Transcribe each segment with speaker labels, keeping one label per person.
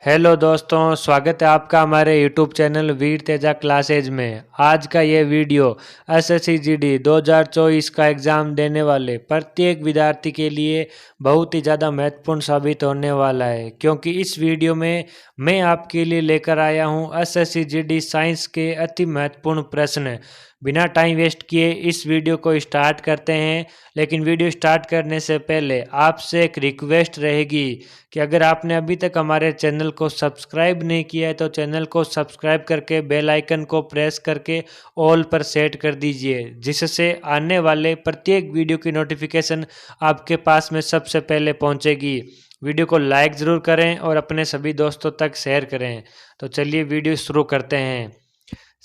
Speaker 1: Hello दोस्तों, स्वागत है आपका हमारे यूट्यूब चैनल वीर तेजा क्लासेज में। आज का ये वीडियो एसएससी जीडी 2024 का एग्ज़ाम देने वाले प्रत्येक विद्यार्थी के लिए बहुत ही ज़्यादा महत्वपूर्ण साबित होने वाला है, क्योंकि इस वीडियो में मैं आपके लिए लेकर आया हूँ एसएससी जीडी साइंस के अति महत्वपूर्ण प्रश्न। बिना टाइम वेस्ट किए इस वीडियो को स्टार्ट करते हैं। लेकिन वीडियो स्टार्ट करने से पहले आपसे एक रिक्वेस्ट रहेगी कि अगर आपने अभी तक हमारे चैनल को सब्सक्राइब नहीं किया है तो चैनल को सब्सक्राइब करके बेल आइकन को प्रेस करके ऑल पर सेट कर दीजिए, जिससे आने वाले प्रत्येक वीडियो की नोटिफिकेशन आपके पास में सबसे पहले पहुंचेगी। वीडियो को लाइक ज़रूर करें और अपने सभी दोस्तों तक शेयर करें। तो चलिए वीडियो शुरू करते हैं।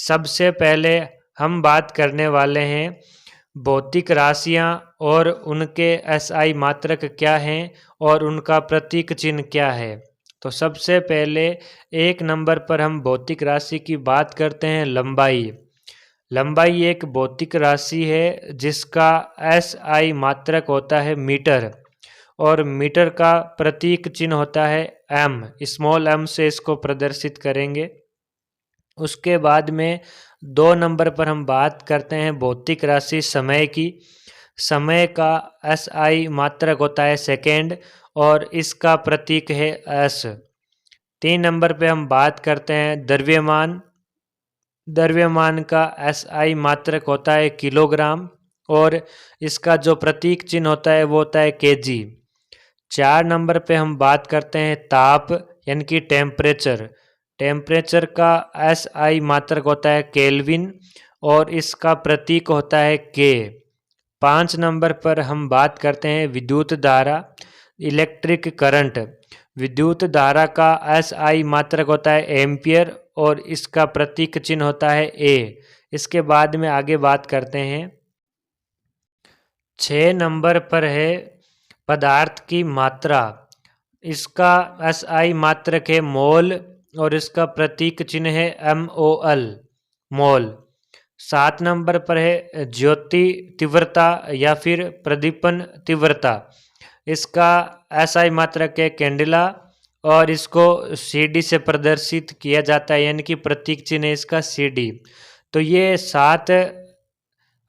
Speaker 1: सबसे पहले हम बात करने वाले हैं भौतिक राशियां और उनके एसआई मात्रक क्या हैं और उनका प्रतीक चिन्ह क्या है। तो सबसे पहले एक नंबर पर हम भौतिक राशि की बात करते हैं लंबाई। लंबाई एक भौतिक राशि है जिसका एसआई मात्रक होता है मीटर, और मीटर का प्रतीक चिन्ह होता है एम। स्मॉल एम से इसको प्रदर्शित करेंगे। उसके बाद में 2 नंबर पर हम बात करते हैं भौतिक राशि समय की। समय का एसआई मात्रक होता है सेकेंड और इसका प्रतीक है एस। 3 नंबर पे हम बात करते हैं द्रव्यमान। द्रव्यमान का एसआई मात्रक होता है किलोग्राम और इसका जो प्रतीक चिन्ह होता है वो होता है केजी। 4 नंबर पे हम बात करते हैं ताप यानी कि टेम्परेचर। टेम्परेचर का एसआई मात्रक होता है केल्विन और इसका प्रतीक होता है के। 5 नंबर पर हम बात करते हैं विद्युत धारा, इलेक्ट्रिक करंट। विद्युत धारा का एसआई मात्रक होता है एम्पियर और इसका प्रतीक चिन्ह होता है ए। इसके बाद में आगे बात करते हैं। 6 नंबर पर है पदार्थ की मात्रा। इसका एसआई मात्रक है मोल और इसका प्रतीक चिन्ह है MOL, मोल। 7 नंबर पर है ज्योति तीव्रता या फिर प्रदीपन तीव्रता। इसका एसआई मात्रक है कैंडेला और इसको CD से प्रदर्शित किया जाता है, यानी कि प्रतीक चिन्ह है इसका CD। तो ये 7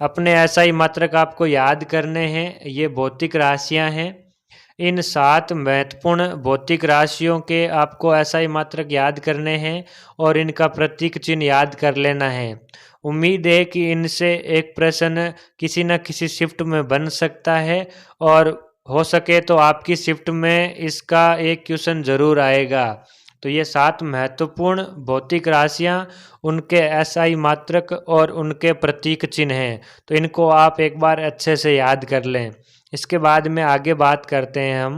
Speaker 1: अपने एसआई मात्रक आपको याद करने हैं। ये भौतिक राशियां हैं। इन 7 महत्वपूर्ण भौतिक राशियों के आपको एसआई मात्रक याद करने हैं और इनका प्रतीक चिन्ह याद कर लेना है। उम्मीद है कि इनसे एक प्रश्न किसी न किसी शिफ्ट में बन सकता है और हो सके तो आपकी शिफ्ट में इसका एक क्वेश्चन जरूर आएगा। तो ये 7 महत्वपूर्ण भौतिक राशियां, उनके एसआई मात्रक और उनके प्रतीक चिन्ह हैं। तो इनको आप एक बार अच्छे से याद कर लें। इसके बाद में आगे बात करते हैं हम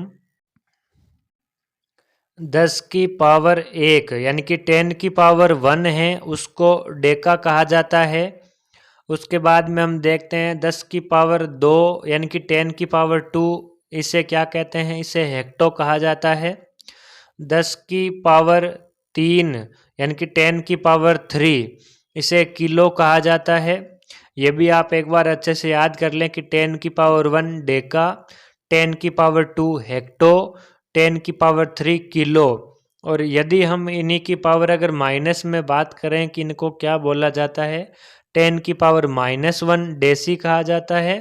Speaker 1: 10 की पावर 1 यानी कि 10 की पावर 1 है, उसको डेका कहा जाता है। उसके बाद में हम देखते हैं 10 की पावर 2 यानी कि 10 की पावर 2, इसे क्या कहते हैं? इसे हेक्टो कहा जाता है। 10 की पावर 3 यानी कि 10 की पावर 3, इसे किलो कहा जाता है। ये भी आप एक बार अच्छे से याद कर लें कि 10 की पावर 1 डेका, 10 की पावर 2 हेक्टो, 10 की पावर 3 किलो। और यदि हम इन्हीं की पावर अगर माइनस में बात करें कि इनको क्या बोला जाता है, 10 की पावर -1 डेसी कहा जाता है।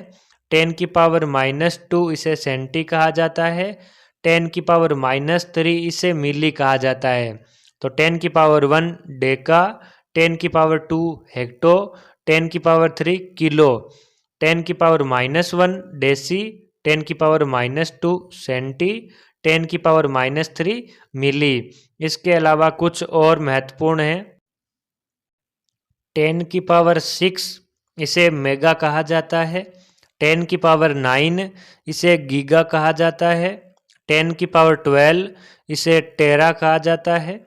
Speaker 1: 10 की पावर -2 इसे सेंटी कहा जाता है। 10 की पावर -3 इसे मिली कहा जाता है। तो 10 की पावर 1 डेका, 10 की पावर 2 हेक्टो, 10 की पावर 3 किलो, 10 की पावर -1 डेसी, 10 की पावर -2 सेंटी, 10 की पावर -3 मिली। इसके अलावा कुछ और महत्वपूर्ण है। 10 की पावर 6 इसे मेगा कहा जाता है। 10 की पावर 9 इसे गीगा कहा जाता है। 10 की पावर 12 इसे टेरा कहा जाता है।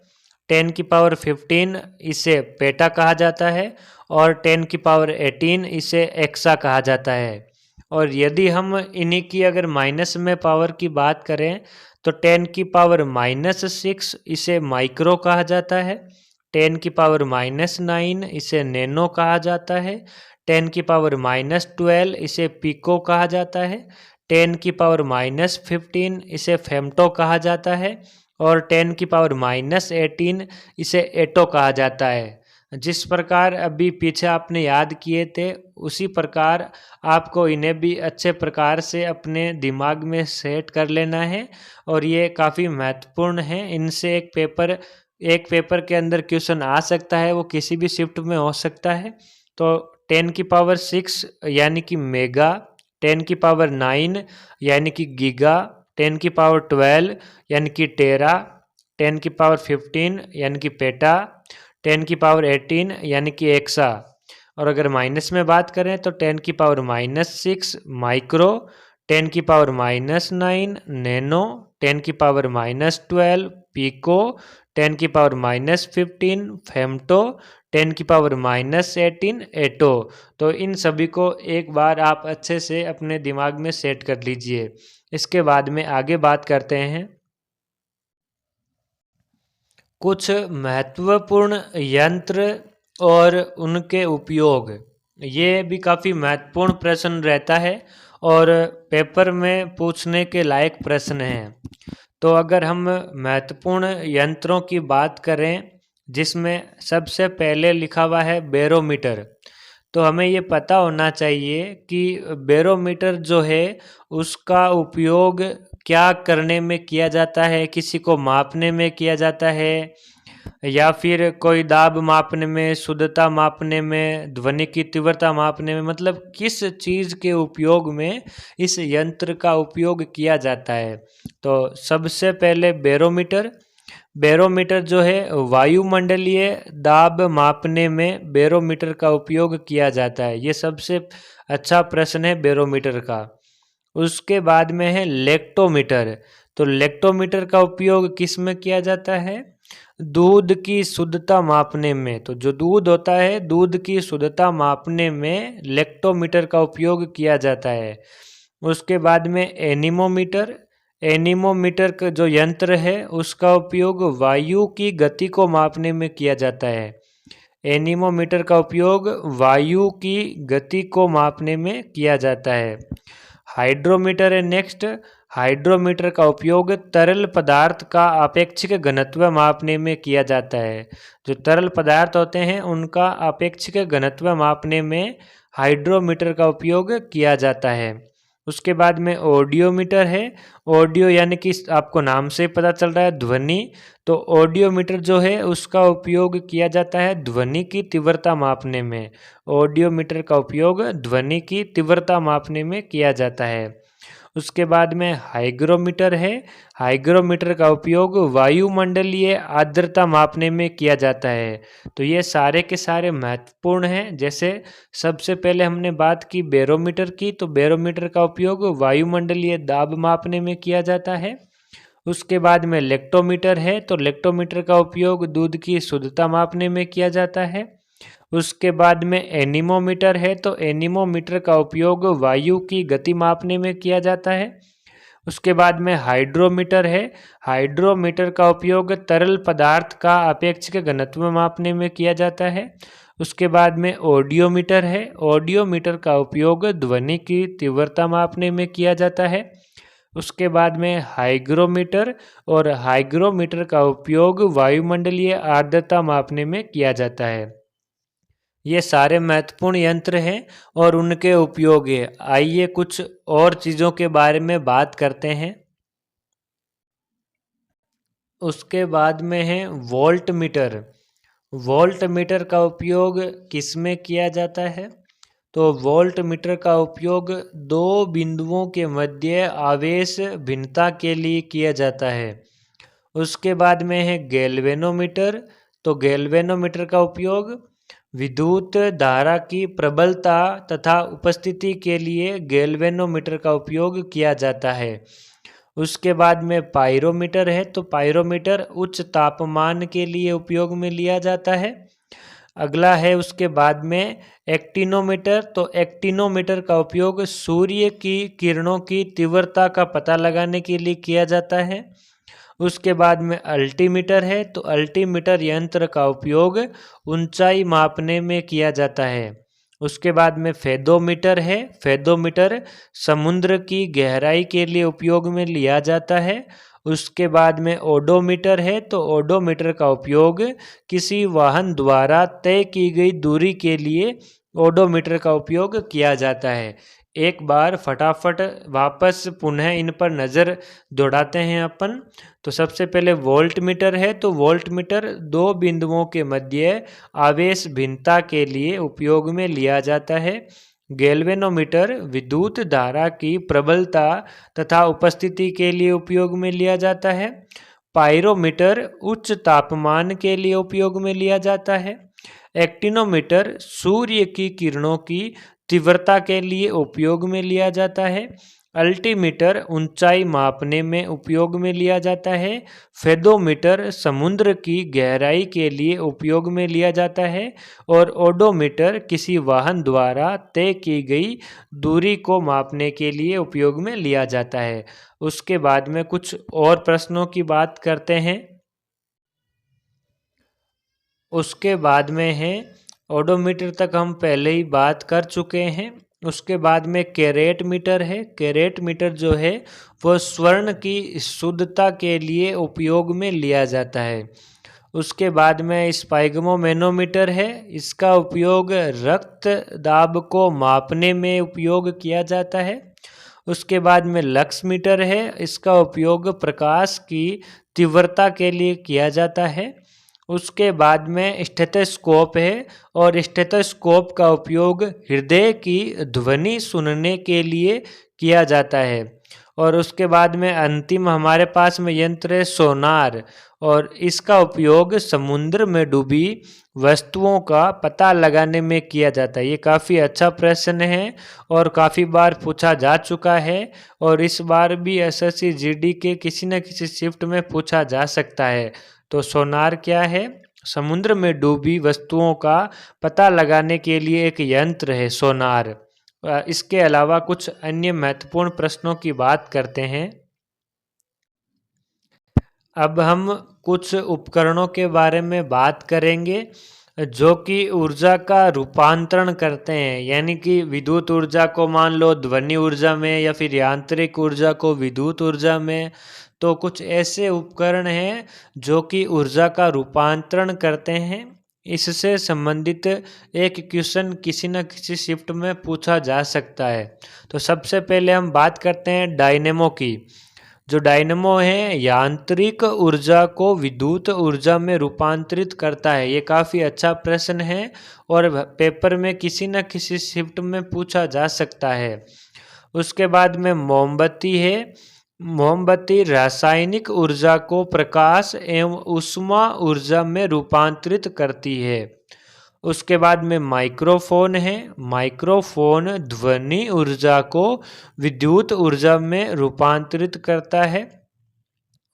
Speaker 1: 10 की पावर 15 इसे पेटा कहा जाता है और 10 की पावर 18 इसे एक्सा कहा जाता है। और यदि हम इन्हीं की अगर माइनस में पावर की बात करें तो 10 की पावर -6 इसे माइक्रो कहा जाता है। 10 की पावर -9 इसे नैनो कहा जाता है। 10 की पावर -12 इसे पिको कहा जाता है। 10 की पावर -15 इसे फेम्टो कहा जाता है और 10⁻⁻18 इसे एटो कहा जाता है। जिस प्रकार अभी पीछे आपने याद किए थे, उसी प्रकार आपको इन्हें भी अच्छे प्रकार से अपने दिमाग में सेट कर लेना है और ये काफ़ी महत्वपूर्ण है। इनसे एक पेपर के अंदर क्वेश्चन आ सकता है, वो किसी भी शिफ्ट में हो सकता है। तो 10⁶ यानी कि मेगा, 10⁹ यानी कि गीगा, 10⁻12 यानी कि टेरा, 10⁻15 यानी कि पेटा, 10⁻18 यानी कि एक्सा। और अगर माइनस में बात करें तो 10⁻⁻6 माइक्रो, 10⁻⁻9 नैनो, 10⁻⁻12 पिको, 10⁻⁻15 फेम्टो, 10⁻⁻18 एटो। तो इन सभी को एक बार आप अच्छे से अपने दिमाग में सेट कर लीजिए। इसके बाद में आगे बात करते हैं कुछ महत्वपूर्ण यंत्र और उनके उपयोग। ये भी काफ़ी महत्वपूर्ण प्रश्न रहता है और पेपर में पूछने के लायक प्रश्न हैं। तो अगर हम महत्वपूर्ण यंत्रों की बात करें, जिसमें सबसे पहले लिखा हुआ है बैरोमीटर, तो हमें ये पता होना चाहिए कि बैरोमीटर जो है उसका उपयोग क्या करने में किया जाता है। किसी को मापने में किया जाता है या फिर कोई दाब मापने में, शुद्धता मापने में, ध्वनि की तीव्रता मापने में, मतलब किस चीज़ के उपयोग में इस यंत्र का उपयोग किया जाता है। तो सबसे पहले बैरोमीटर जो है वायुमंडलीय दाब मापने में बैरोमीटर का उपयोग किया जाता है। ये सबसे अच्छा प्रश्न है बैरोमीटर का। उसके बाद में है लेक्टोमीटर। तो लेक्टोमीटर का उपयोग किस में किया जाता है? दूध की शुद्धता मापने में। तो जो दूध होता है, दूध की शुद्धता मापने में लेक्टोमीटर का उपयोग किया जाता है। उसके बाद में एनीमोमीटर का जो यंत्र है उसका उपयोग वायु की गति को मापने में किया जाता है। एनीमोमीटर का उपयोग वायु की गति को मापने में किया जाता है। हाइड्रोमीटर है नेक्स्ट। हाइड्रोमीटर का उपयोग तरल पदार्थ का आपेक्षिक घनत्व मापने में किया जाता है। जो तरल पदार्थ होते हैं उनका आपेक्षिक घनत्व मापने में हाइड्रोमीटर का उपयोग किया जाता है। उसके बाद में ऑडियोमीटर है। ऑडियो यानी कि आपको नाम से पता चल रहा है ध्वनि। तो ऑडियोमीटर जो है उसका उपयोग किया जाता है ध्वनि की तीव्रता मापने में। ऑडियोमीटर का उपयोग ध्वनि की तीव्रता मापने में किया जाता है। उसके बाद में हाइग्रोमीटर है। हाइग्रोमीटर का उपयोग वायुमंडलीय आर्द्रता मापने में किया जाता है। तो ये सारे के सारे महत्वपूर्ण हैं। जैसे सबसे पहले हमने बात की बैरोमीटर की, तो बैरोमीटर का उपयोग वायुमंडलीय दाब मापने में किया जाता है। उसके बाद में लेक्टोमीटर है। तो लेक्टोमीटर का उपयोग दूध की शुद्धता मापने में किया जाता है। उसके बाद में एनीमोमीटर है। तो एनीमोमीटर का उपयोग वायु की गति मापने में किया जाता है। उसके बाद में हाइड्रोमीटर है। हाइड्रोमीटर का उपयोग तरल पदार्थ का अपेक्षिक घनत्व मापने में किया जाता है। उसके बाद में ऑडियोमीटर है। ऑडियोमीटर का उपयोग ध्वनि की तीव्रता मापने में किया जाता है। उसके बाद में हाइग्रोमीटर, और हाइग्रोमीटर का उपयोग वायुमंडलीय आर्द्रता मापने में किया जाता है। ये सारे महत्वपूर्ण यंत्र हैं और उनके उपयोग है। आइए कुछ और चीज़ों के बारे में बात करते हैं। उसके बाद में है वोल्ट मीटर। वोल्ट मीटर का उपयोग किस में किया जाता है? तो वोल्ट मीटर का उपयोग दो बिंदुओं के मध्य आवेश भिन्नता के लिए किया जाता है। उसके बाद में है गैल्वेनोमीटर। तो गैल्वेनोमीटर का उपयोग विद्युत धारा की प्रबलता तथा उपस्थिति के लिए गैल्वेनोमीटर का उपयोग किया जाता है। उसके बाद में पायरोमीटर है। तो पायरोमीटर उच्च तापमान के लिए उपयोग में लिया जाता है। अगला है उसके बाद में एक्टिनोमीटर। तो एक्टिनोमीटर का उपयोग सूर्य की किरणों की तीव्रता का पता लगाने के लिए किया जाता है। उसके बाद में अल्टीमीटर है। तो अल्टीमीटर यंत्र का उपयोग ऊंचाई मापने में किया जाता है। उसके बाद में फेदोमीटर है। फेदोमीटर समुद्र की गहराई के लिए उपयोग में लिया जाता है। उसके बाद में ओडोमीटर है, तो ओडोमीटर का उपयोग किसी वाहन द्वारा तय की गई दूरी के लिए ओडोमीटर का उपयोग किया जाता है। एक बार फटाफट वापस पुनः इन पर नज़र दौड़ाते हैं अपन। तो सबसे पहले वोल्ट मीटर है, तो वोल्ट मीटर दो बिंदुओं के मध्य आवेश भिन्नता के लिए उपयोग में लिया जाता है। गैल्वेनोमीटर विद्युत धारा की प्रबलता तथा उपस्थिति के लिए उपयोग में लिया जाता है। पायरोमीटर उच्च तापमान के लिए उपयोग में लिया जाता है। एक्टिनोमीटर सूर्य की किरणों की तीव्रता के लिए उपयोग में लिया जाता है। अल्टीमीटर ऊंचाई मापने में उपयोग में लिया जाता है। फेदोमीटर समुद्र की गहराई के लिए उपयोग में लिया जाता है। और ओडोमीटर किसी वाहन द्वारा तय की गई दूरी को मापने के लिए उपयोग में लिया जाता है। उसके बाद में कुछ और प्रश्नों की बात करते हैं। उसके बाद में है ओडोमीटर तक हम पहले ही बात कर चुके हैं। उसके बाद में कैरेट मीटर है। कैरेट मीटर जो है वो स्वर्ण की शुद्धता के लिए उपयोग में लिया जाता है। उसके बाद में स्पाइगमोमेनोमीटर है। इसका उपयोग रक्त दाब को मापने में उपयोग किया जाता है। उसके बाद में लक्स मीटर है। इसका उपयोग प्रकाश की तीव्रता के लिए किया जाता है। उसके बाद में स्टेथोस्कोप है, और स्टेथोस्कोप का उपयोग हृदय की ध्वनि सुनने के लिए किया जाता है। और उसके बाद में अंतिम हमारे पास में यंत्र है सोनार, और इसका उपयोग समुद्र में डूबी वस्तुओं का पता लगाने में किया जाता है। ये काफ़ी अच्छा प्रश्न है और काफ़ी बार पूछा जा चुका है, और इस बार भी एसएससी जीडी के किसी न किसी शिफ्ट में पूछा जा सकता है। तो सोनार क्या है? समुद्र में डूबी वस्तुओं का पता लगाने के लिए एक यंत्र है सोनार। इसके अलावा कुछ अन्य महत्वपूर्ण प्रश्नों की बात करते हैं। अब हम कुछ उपकरणों के बारे में बात करेंगे जो कि ऊर्जा का रूपांतरण करते हैं, यानी कि विद्युत ऊर्जा को मान लो ध्वनि ऊर्जा में, या फिर यांत्रिक ऊर्जा को विद्युत ऊर्जा में। तो कुछ ऐसे उपकरण हैं जो कि ऊर्जा का रूपांतरण करते हैं। इससे संबंधित एक क्वेश्चन किसी न किसी शिफ्ट में पूछा जा सकता है। तो सबसे पहले हम बात करते हैं डायनेमो की। जो डायनेमो है यांत्रिक ऊर्जा को विद्युत ऊर्जा में रूपांतरित करता है। ये काफ़ी अच्छा प्रश्न है और पेपर में किसी न किसी शिफ्ट में पूछा जा सकता है। उसके बाद में मोमबत्ती है। मोमबत्ती रासायनिक ऊर्जा को प्रकाश एवं ऊष्मा ऊर्जा में रूपांतरित करती है। उसके बाद में माइक्रोफोन है। माइक्रोफोन ध्वनि ऊर्जा को विद्युत ऊर्जा में रूपांतरित करता है।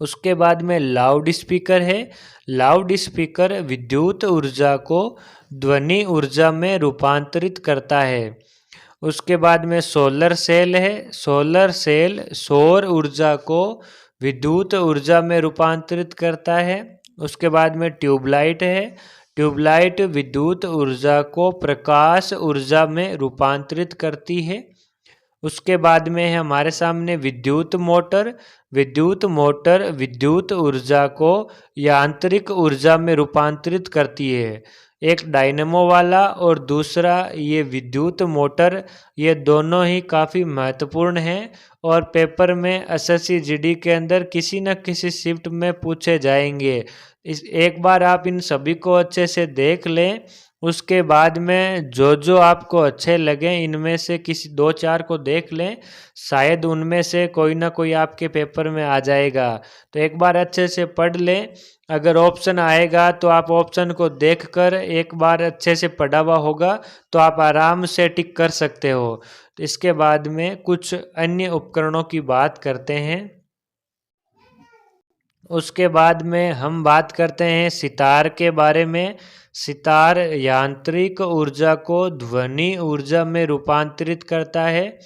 Speaker 1: उसके बाद में लाउड स्पीकर है। लाउड स्पीकर विद्युत ऊर्जा को ध्वनि ऊर्जा में रूपांतरित करता है। उसके बाद में सोलर सेल है। सोलर सेल सौर ऊर्जा को विद्युत ऊर्जा में रूपांतरित करता है। उसके बाद में ट्यूबलाइट है। ट्यूबलाइट विद्युत ऊर्जा को प्रकाश ऊर्जा में रूपांतरित करती है। उसके बाद में है हमारे सामने विद्युत मोटर। विद्युत मोटर विद्युत ऊर्जा को यांत्रिक ऊर्जा में रूपांतरित करती है। एक डायनेमो वाला और दूसरा ये विद्युत मोटर, ये दोनों ही काफ़ी महत्वपूर्ण हैं और पेपर में एसएससी जीडी के अंदर किसी न किसी शिफ्ट में पूछे जाएंगे। एक बार आप इन सभी को अच्छे से देख लें। उसके बाद में जो जो आपको अच्छे लगे इनमें से किसी 2-4 को देख लें, शायद उनमें से कोई ना कोई आपके पेपर में आ जाएगा। तो एक बार अच्छे से पढ़ लें। अगर ऑप्शन आएगा तो आप ऑप्शन को देखकर एक बार अच्छे से पढ़ा हुआ होगा तो आप आराम से टिक कर सकते हो। तो इसके बाद में कुछ अन्य उपकरणों की बात करते हैं। उसके बाद में हम बात करते हैं सितार के बारे में। सितार यांत्रिक ऊर्जा को ध्वनि ऊर्जा में रूपांतरित करता है।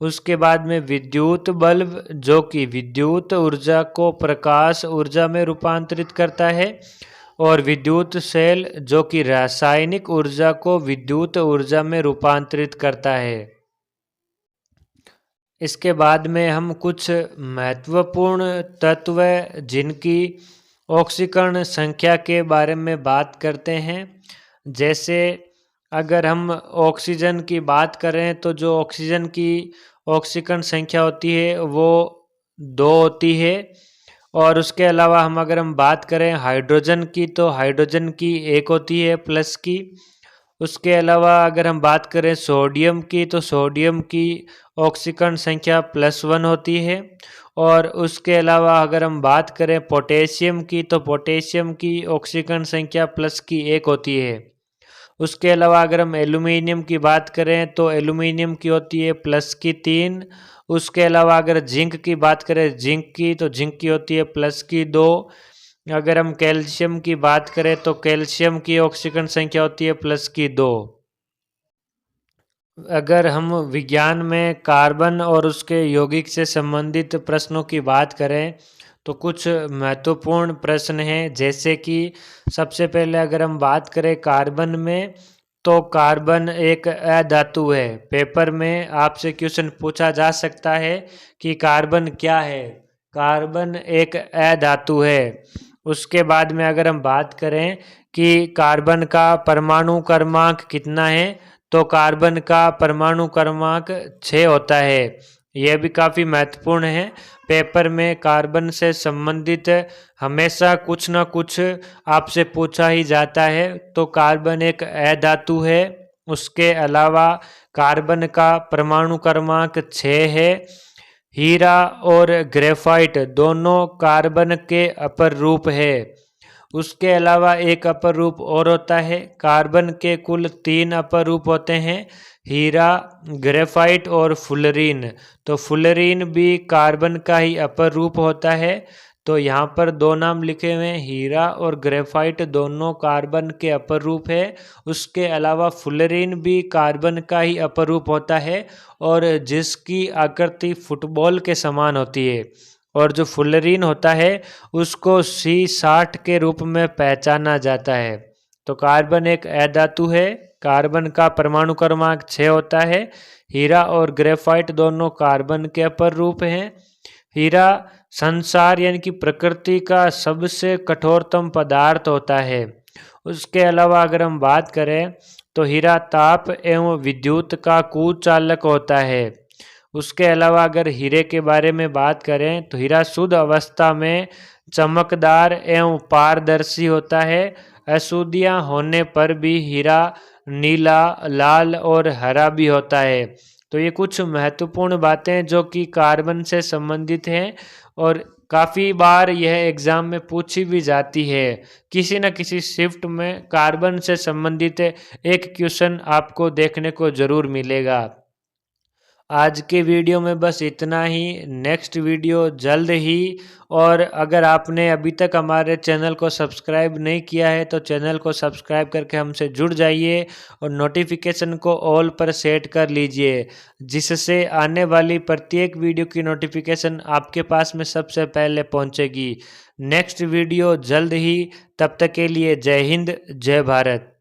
Speaker 1: उसके बाद में विद्युत बल्ब जो कि विद्युत ऊर्जा को प्रकाश ऊर्जा में रूपांतरित करता है। और विद्युत सेल जो कि रासायनिक ऊर्जा को विद्युत ऊर्जा में रूपांतरित करता है। इसके बाद में हम कुछ महत्वपूर्ण तत्व जिनकी ऑक्सीकरण संख्या के बारे में बात करते हैं। जैसे अगर हम ऑक्सीजन की बात करें तो जो ऑक्सीजन की ऑक्सीकरण संख्या होती है वो 2 होती है। और उसके अलावा अगर हम बात करें हाइड्रोजन की तो हाइड्रोजन की 1 होती है प्लस की। उसके अलावा अगर हम बात करें सोडियम की तो सोडियम की ऑक्सीकरण संख्या +1 होती है। और उसके अलावा अगर हम बात करें पोटेशियम की तो पोटेशियम की ऑक्सीकरण संख्या प्लस की 1 होती है। उसके अलावा अगर हम एल्यूमीनियम की बात करें तो एल्यूमीनियम की होती है प्लस की 3। उसके अलावा अगर जिंक की बात करें जिंक की तो जिंक की होती है प्लस की 2। अगर हम कैल्शियम की बात करें तो कैल्शियम की ऑक्सीकरण संख्या होती है प्लस की 2। अगर हम विज्ञान में कार्बन और उसके यौगिक से संबंधित प्रश्नों की बात करें तो कुछ महत्वपूर्ण प्रश्न हैं। जैसे कि सबसे पहले अगर हम बात करें कार्बन में तो कार्बन एक अधातु है। पेपर में आपसे क्वेश्चन पूछा जा सकता है कि कार्बन क्या है। कार्बन एक अधातु है। उसके बाद में अगर हम बात करें कि कार्बन का परमाणु क्रमांक कितना है तो कार्बन का परमाणु क्रमांक 6 होता है। यह भी काफ़ी महत्वपूर्ण है। पेपर में कार्बन से संबंधित हमेशा कुछ न कुछ आपसे पूछा ही जाता है। तो कार्बन एक अधातु है। उसके अलावा कार्बन का परमाणु क्रमांक 6 है। हीरा और ग्रेफाइट दोनों कार्बन के अपर रूप है। उसके अलावा एक अपर रूप और होता है। कार्बन के कुल 3 अपर रूप होते हैं, हीरा, ग्रेफाइट और फुलरीन। तो फुलरीन भी कार्बन का ही अपर रूप होता है। तो यहाँ पर 2 नाम लिखे हुए हैं, हीरा और ग्रेफाइट दोनों कार्बन के अपर रूप है। उसके अलावा फुलरीन भी कार्बन का ही अपर रूप होता है और जिसकी आकृति फुटबॉल के समान होती है। और जो फुलरीन होता है उसको C60 के रूप में पहचाना जाता है। तो कार्बन एक अधातु है। कार्बन का परमाणु क्रमांक 6 होता है। हीरा और ग्रेफाइट दोनों कार्बन के अपर रूप हैं। हीरा संसार यानी कि प्रकृति का सबसे कठोरतम पदार्थ होता है। उसके अलावा अगर हम बात करें तो हीरा ताप एवं विद्युत का कुचालक होता है। उसके अलावा अगर हीरे के बारे में बात करें तो हीरा शुद्ध अवस्था में चमकदार एवं पारदर्शी होता है। अशुद्धियाँ होने पर भी हीरा नीला, लाल और हरा भी होता है। तो ये कुछ महत्वपूर्ण बातें जो कि कार्बन से संबंधित हैं और काफ़ी बार यह एग्ज़ाम में पूछी भी जाती है। किसी न किसी शिफ्ट में कार्बन से संबंधित एक क्वेश्चन आपको देखने को ज़रूर मिलेगा। आज के वीडियो में बस इतना ही। नेक्स्ट वीडियो जल्द ही। और अगर आपने अभी तक हमारे चैनल को सब्सक्राइब नहीं किया है तो चैनल को सब्सक्राइब करके हमसे जुड़ जाइए और नोटिफिकेशन को ऑल पर सेट कर लीजिए, जिससे आने वाली प्रत्येक वीडियो की नोटिफिकेशन आपके पास में सबसे पहले पहुंचेगी। नेक्स्ट वीडियो जल्द ही। तब तक के लिए जय हिंद, जय भारत।